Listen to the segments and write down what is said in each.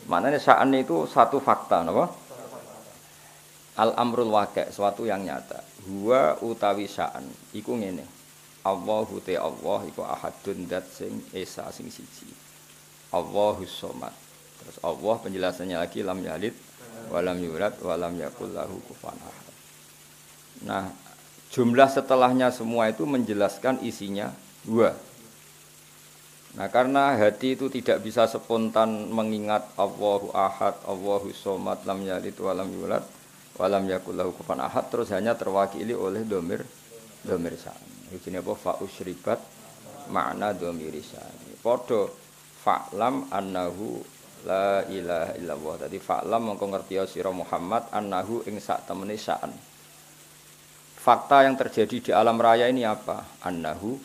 Maknanya sya'an itu satu fakta, napa? Al-amrul waqi', suatu yang nyata. Huwa utawi sya'an iku ngene. Allahu te Allah iku ahadun dat sing esa sing siji. Allahus somad. Terus Allah penjelasannya lagi lam yalid wa lam yulad wa lam yakul lahu kufuwan ahad. Nah, jumlah setelahnya semua itu menjelaskan isinya dua. Nah, karena hati itu tidak bisa spontan mengingat Allahu ahad, Allahus somad, lam yalid wa lam yulad wa lam yakul lahu kufuwan ahad, terus hanya terwakili oleh domir sya'an. Iki apa fa usyribat makna domir sya'an. Padha fa'lam annahu la ilaha illallah. Dadi fa'lam mengko ngerti sira Muhammad annahu ing sak temene sya'an. Fakta yang terjadi di alam raya ini apa? Annahu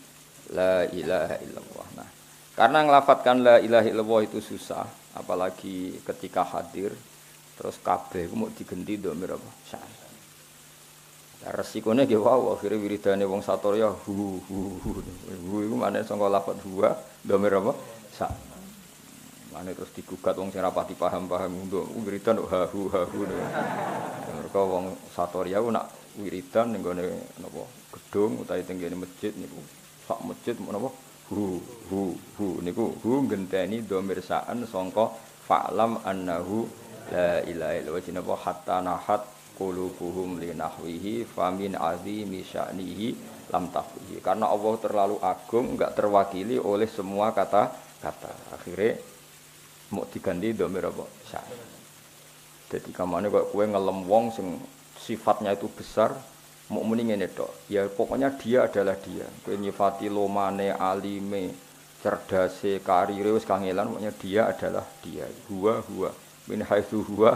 la ilaha illallah. Nah, karena ngelafatkan la ilaha illallah itu susah, apalagi ketika hadir terus kabeh ku mau digenti domir apa? Sya'an. Nah, resikone ge wae akhire wiridane wong satorya hu iku maneh sangka lafat huwa domir apa? Sya'an. Mane terus digugat wong sing rapati paham-paham untuk wiridan ha hu. Mereka wong satorya ku nak wiridan ning gone napa gedung utawa teng ngene masjid niku sak masjid menapa hu niku hu ngenteni dhamir sa'an sangka fa'lam annahu la ilaha illallah jinapa hatta nahat qulubuhum li nahwihi famin azimi sya'nihi lam tahwihi. Karena Allah terlalu agung enggak terwakili oleh semua kata-kata. Akhirnya mau diganti dhamir apa sa'an. Dadi kamane kok kowe ngelem wong sing sifatnya itu besar, mau muni ngene tok. Ya pokoknya dia adalah dia. Kowe nyifati lomane, alime, cerdase, karire wis kangelan, pokoknya dia adalah dia. Huwa min haitsu huwa.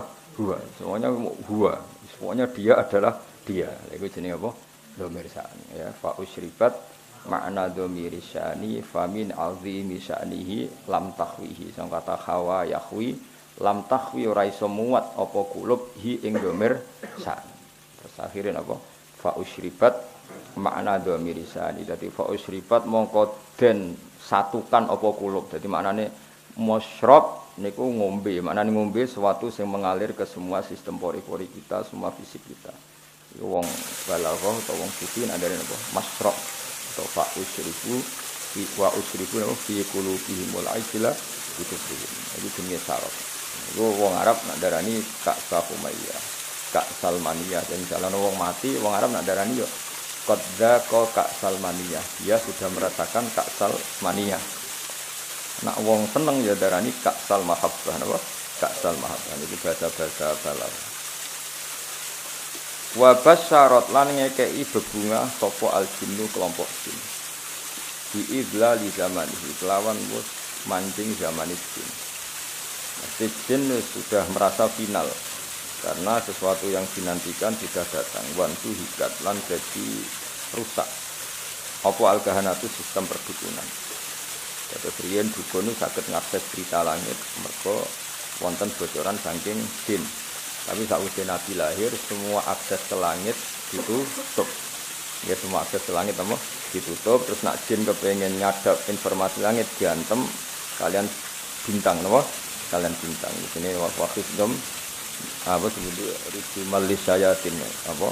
Semuanya huwa. Pokoknya dia adalah dia. Iku jenenge apa? Dhamir sya'an ya. Fa usyribat makna dhamir sya'ni famin azimi sya'nihi lam tahwihi. Sang kata hawa yahwi lam tahwi ora iso muat apa kulub hi ing dhamir sya'an. Terus akhirnya apa? Fa usyribat makna dhamir sya'ni. Dadi fa usyribat mongko den satukan apa kulub. Dadi maknane musyrab niku ngombe, maknane ngombe sesuatu yang mengalir ke semua sistem pori-pori kita, semua fisik kita. Iku wong balaghah atau wong sufi andane apa? Masyrab atau fa usyribu wa usyribu fi qulubihimul ajla itu sih. Jadi jenenge syarat. Iku wong Arab nak darani Ka'sah Umayyah, Ka'sal Maniyah. Dan misalnya wong mati, wong Arab nak darani yo qadza Ka'sal Maniyah. Dia sudah merasakan Ka'sal Maniyah. Nak wong seneng ya darani Ka'sal Mahabbah napa? Ka'sal Mahabbah itu bahasa-bahasa balagh. Wa basyarat lan ngekeki bebungah sapa al-jinnu kelompok jin. Bi idlali zamanihi kelawan wis mancing zaman jin. Jin sudah merasa final karena sesuatu yang dinantikan sudah datang. Wantu hikat lan jadi rusak. Apa al-kahanatu sistem perdukunan. Terus riyen dukun saged ngakses berita langit mergo wonten bocoran saking jin. Tapi sakwise Nabi lahir semua akses ke langit ditutup. Ya semua akses ke langit apa? Ditutup. Terus nak jin kepengin nyadap informasi langit diantem kalian bintang napa? Kalian bintang. Di sini waktu sebelum apa sebut rijumal lisyayatin apa?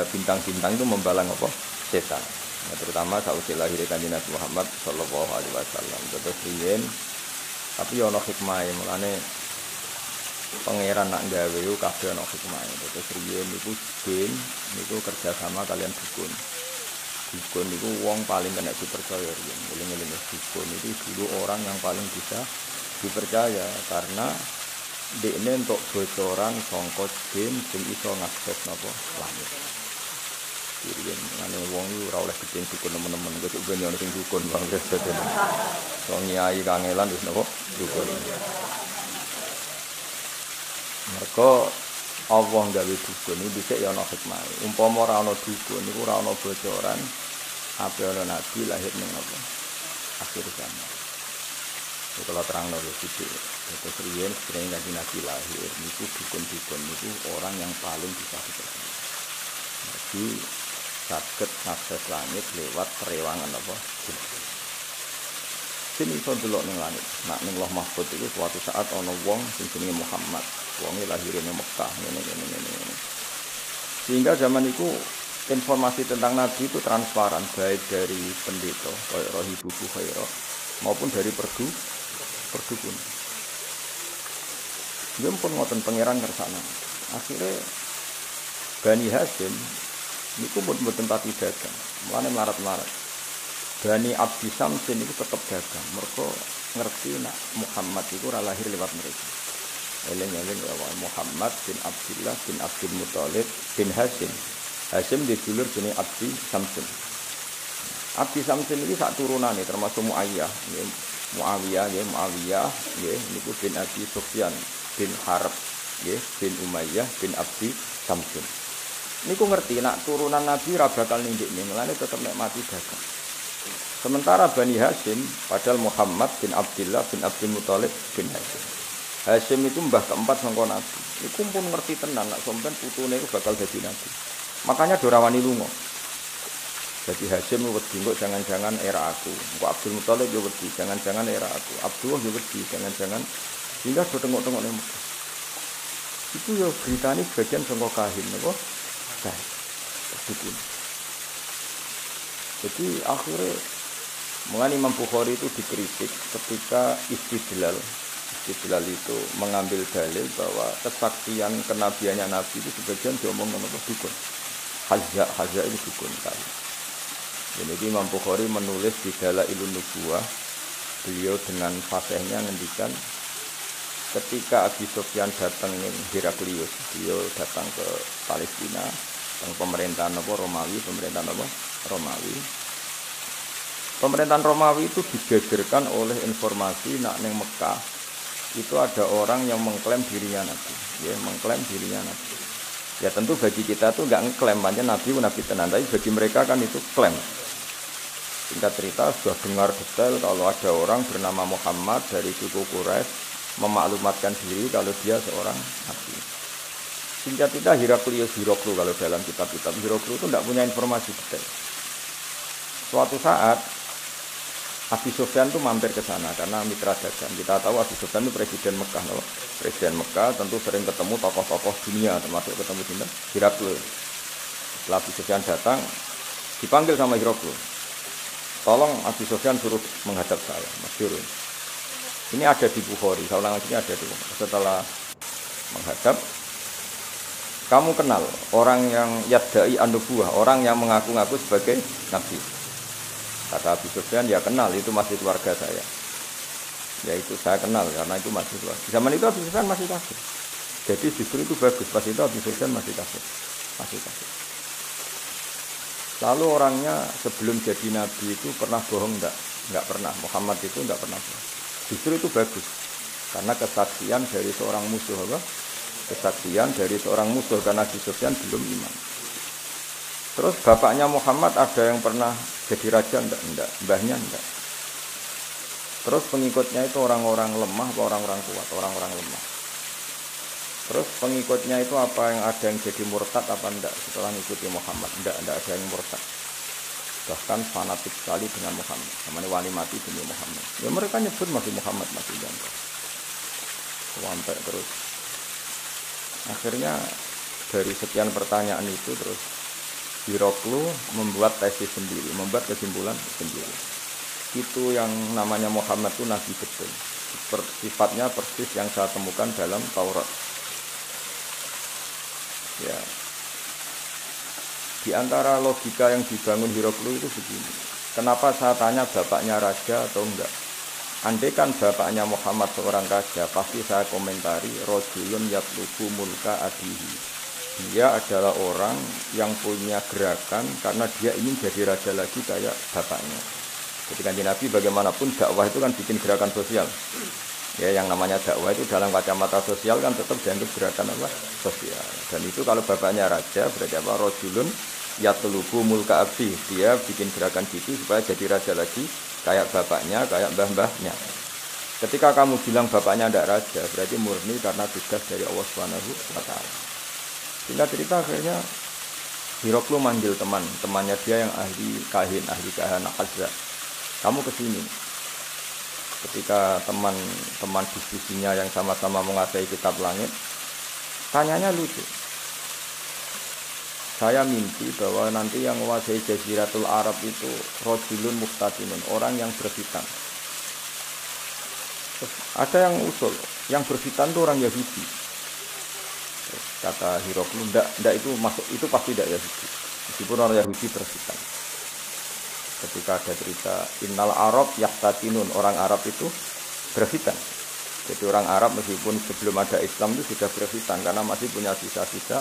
Bintang-bintang itu membalang apa? Setan. Nah, terutama sausé lahir Kanjeng Nabi Muhammad sallallahu alaihi wasallam. Terus riyen tapi ana hikmahe mulane pangeran nak gawe yo kabeh ana hikmahe. Terus riyen niku jin niku kerja sama kalian dukun. Dukun niku wong paling kena dipercaya riyen. Eling-eling dukun itu dulu orang yang paling bisa dipercaya karena dekne entuk bocoran saka jin sing iso ngakses napa langit. Jadi ane wong iki ora oleh gedeng dukun teman-teman kok ben ono sing dukun Bang Reseten. Wong nyai kangelan wis napa dukun. Mergo Allah gawe dukun iki dhisik ya ana hikmah. Umpama ora ana dukun niku ora ana bocoran ape ana nabi lahir ning apa? Akhir zaman. Kalau terang lho sithik. Terus riyen sering kanjeng Nabi lahir niku dukun-dukun niku orang yang paling bisa dipercaya. Jadi saged akses langit lewat perewangan apa? jin iso delok ning langit. Nak ning Lauh Mahfuz itu suatu saat ana wong sing jenenge Muhammad. Wonge lahirane Mekah ngene. Sehingga zaman itu informasi tentang Nabi itu transparan baik dari pendeta kayak Rohibu Bukhairah maupun dari perdukun. Dia pun ngoten pangeran kersana. Akhirnya Bani Hashim niku mboten pati dagang. Mulane melarat-melarat. Bani Abdi Samsin itu tetap dagang. Mergo ngerti nak Muhammad itu ora lahir lewat mereka. Eling-eling bahwa Muhammad bin Abdullah bin Abdul Muthalib bin Hashim. Hashim didulur jenenge Abdi Samsin. Abdi Samsin ini sak turunane termasuk Muawiyah, Muawiyah niku bin Abi Sufyan bin Harb bin Umayyah bin Abdi Samsin. Niku ngerti nak turunan Nabi ra bakal nindikne, mulane tetep nek mati dagang. Sementara Bani Hashim padahal Muhammad bin Abdullah bin Abdul Muthalib bin Hashim. Hashim itu mbah keempat sangka Nabi. Iku pun ngerti tenan nek sampean putune iku bakal dadi nabi. Makanya dorawani lunga. Jadi Hashim wedi kok jangan-jangan era aku. Kok Abdul Muthalib yo wedi jangan-jangan era aku. Abdullah yo wedi jangan-jangan hingga do tengok-tengok ning Mekah. Itu yo beritane bagian sangka kahin napa? Kahin. Dukun. Jadi akhirnya mengenai Imam Bukhari itu dikritik ketika istidlal itu mengambil dalil bahwa kesaksian kenabiannya Nabi itu sebagian diomongkan oleh dukun. Hazza itu dukun kali. Jadi Imam Bukhari menulis di Dalailun Nubuwah, beliau dengan fasihnya ngendikan ketika Abi Sufyan datang Heraklius, beliau datang ke Palestina, teng pemerintahan Romawi. Pemerintahan Romawi itu digegerkan oleh informasi nak ning Mekah itu ada orang yang mengklaim dirinya Nabi, mengklaim dirinya Nabi. Ya tentu bagi kita tuh enggak ngeklaim pancen Nabi tenan, tapi bagi mereka kan itu klaim. Singkat cerita sudah dengar detail kalau ada orang bernama Muhammad dari suku Quraisy memaklumatkan diri kalau dia seorang Nabi. Singkat cerita Hiroklu kalau dalam kitab-kitab Hiroklu itu tidak punya informasi detail. Suatu saat Abi Sufyan itu mampir ke sana karena mitra dagang. Kita tahu Abi Sufyan itu presiden Mekah, no? Presiden Mekah tentu sering ketemu tokoh-tokoh dunia, termasuk ketemu sinten Hiroklu. Setelah Abi Sufyan datang, dipanggil sama Hiroklu. Tolong Abi Sufyan suruh menghadap saya, masyhur. Ini ada di Bukhari, saya ulang lagi ada di Bukhari. Setelah menghadap, kamu kenal orang yang yadda'i an-nubuwah, orang yang mengaku-ngaku sebagai nabi. Kata Abi Sufyan, ya kenal, itu masih keluarga saya. Ya itu saya kenal, karena itu masih keluarga. Di zaman itu Abi Sufyan masih kafir. Jadi justru itu bagus, pas itu Abi Sufyan masih kafir. Lalu orangnya sebelum jadi nabi itu pernah bohong enggak? Enggak pernah. Muhammad itu enggak pernah bohong. Justru itu bagus. Karena kesaksian dari seorang musuh apa? Kesaksian dari seorang musuh karena Abi Sufyan belum iman. Terus bapaknya Muhammad ada yang pernah jadi raja enggak? Mbahnya enggak. Terus pengikutnya itu orang-orang lemah atau orang-orang kuat? Orang-orang lemah. Terus pengikutnya itu apa yang ada yang jadi murtad apa enggak setelah mengikuti Muhammad? Enggak ada yang murtad. Bahkan fanatik sekali dengan Muhammad. Namanya wali mati demi Muhammad. Ya mereka nyebut masih Muhammad masih jangan. Sampai terus. Akhirnya dari sekian pertanyaan itu terus Hiroklu membuat tesis sendiri, membuat kesimpulan sendiri. Itu yang namanya Muhammad itu nabi betul. Sifatnya persis yang saya temukan dalam Taurat. Ya. Di antara logika yang dibangun Hiroklu itu begini. Kenapa saya tanya bapaknya raja atau enggak? Andai kan bapaknya Muhammad seorang raja, pasti saya komentari rajulun yatlubu mulka abihi. Dia adalah orang yang punya gerakan karena dia ingin jadi raja lagi kayak bapaknya. Jadi kanjeng Nabi bagaimanapun dakwah itu kan bikin gerakan sosial. Ya yang namanya dakwah itu dalam kacamata sosial kan tetap dianggap gerakan apa? Sosial. Dan itu kalau bapaknya raja berarti apa? Rajulun yatlubu mulka abi. Dia bikin gerakan gitu supaya jadi raja lagi kayak bapaknya, kayak mbah-mbahnya. Ketika kamu bilang bapaknya tidak raja, berarti murni karena tugas dari Allah Subhanahu wa taala. Singkat cerita akhirnya Hiroklu manggil temannya dia yang ahli kahana Hazza. Kamu kesini. ketika teman-teman diskusinya yang sama-sama menguasai kitab langit, tanyanya lucu. Saya mimpi bahwa nanti yang menguasai Jaziratul Arab itu rojulun muhtatinun, orang yang berhitam. Terus ada yang usul, yang berhitam itu orang Yahudi. Terus kata Hiroklu, enggak itu masuk, itu pasti tidak Yahudi. Meskipun orang Yahudi berhitam. Ketika ada cerita Innal Arab yahtatinun, orang Arab itu berhitam. Jadi orang Arab meskipun sebelum ada Islam itu sudah berhitam karena masih punya sisa-sisa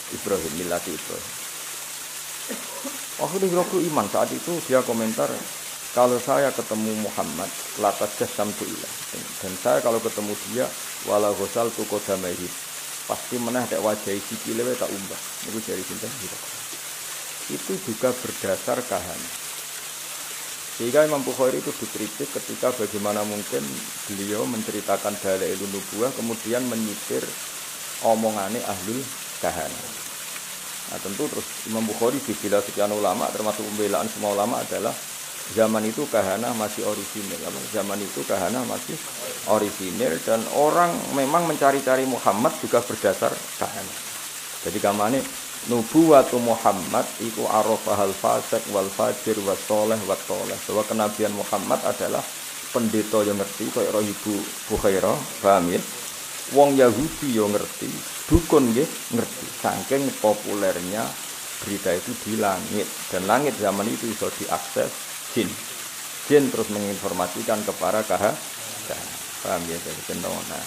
Ibrahim, milati Ibrahim. Waktu Hiroklu iman saat itu dia komentar, kalau saya ketemu Muhammad latas jasamtu ilah, dan saya kalau ketemu dia wala ghusal tu qadamaihi, pasti meneh tek wajahi sikile tak umbah. Niku dari sinten Hiroklu. Itu juga berdasar kahana. Sehingga Imam Bukhari itu dikritik ketika bagaimana mungkin beliau menceritakan dalailun nubuwah kemudian menyitir omongane ahlul kahana. Nah tentu terus Imam Bukhari dibela sekian ulama, termasuk pembelaan semua ulama adalah zaman itu kahana masih orisinil. Zaman itu kahana masih orisinil dan orang memang mencari-cari Muhammad juga berdasar kahana. Jadi kamane nubuwatu Muhammad iku arafahal fasik wal fajir was soleh wat soleh. Bahwa kenabian Muhammad adalah pendeta yang ngerti kaya Ibu Bukhairah, paham ya? Wong Yahudi yo ngerti, dukun nggih ngerti. Saking populernya berita itu di langit, dan langit zaman itu bisa diakses jin. Jin terus menginformasikan kepada kahana. Paham ya jadi nah.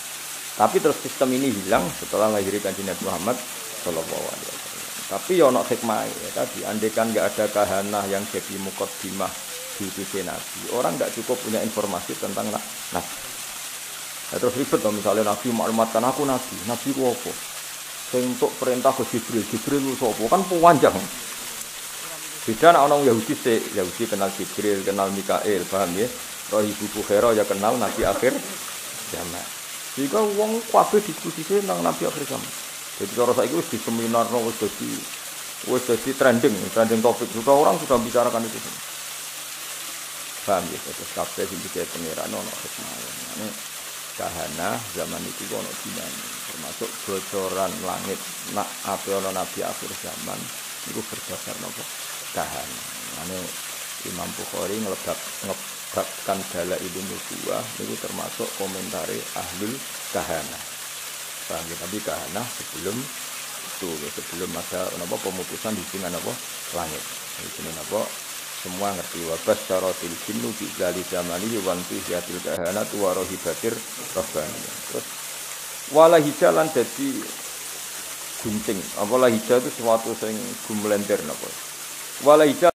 Tapi terus sistem ini hilang setelah lahirnya Kanjeng Nabi Muhammad sallallahu alaihi wasallam. Tapi yo ono hikmah ya tadi, andekan enggak ada kahana yang jadi muqaddimah diutusi Nabi, orang enggak cukup punya informasi tentang Nabi. Ya, terus ribet loh misalnya Nabi maklumatkan aku Nabi ku apa? Sing untuk perintah ke Jibril ku sapa? Kan panjang. Beda nek orang Yahudi Yahudi kenal Jibril, kenal Mikail, paham ya? Roh Ibu Bukhairah ya kenal Nabi akhir zaman. Jika wong kabeh diskusi tentang Nabi akhir zaman. Jadi cara saiki wis di seminar wis dadi trending topik juga orang sudah bicarakan itu. Paham ya? Terus kabeh sing dicek pengiran ono hikmah. Ini kahana zaman itu ono dinane, termasuk bocoran langit nak ape ono nabi akhir zaman itu berdasar napa kahana. Mane Imam Bukhari ngebabkan dalailun nubuwah niku termasuk komentare ahlul kahana. Paham ya? Tapi kahana sebelum itu, sebelum ada napa pemutusan hubungan napa langit. Iki napa semua ngerti wabas syaratil jinnu bi dzali zamani wa antiyatil kahana wa rohibatir rabbani. Terus wala hijalan dadi gunting. Apa la hija itu sesuatu sing gumlenter napa. Wala hija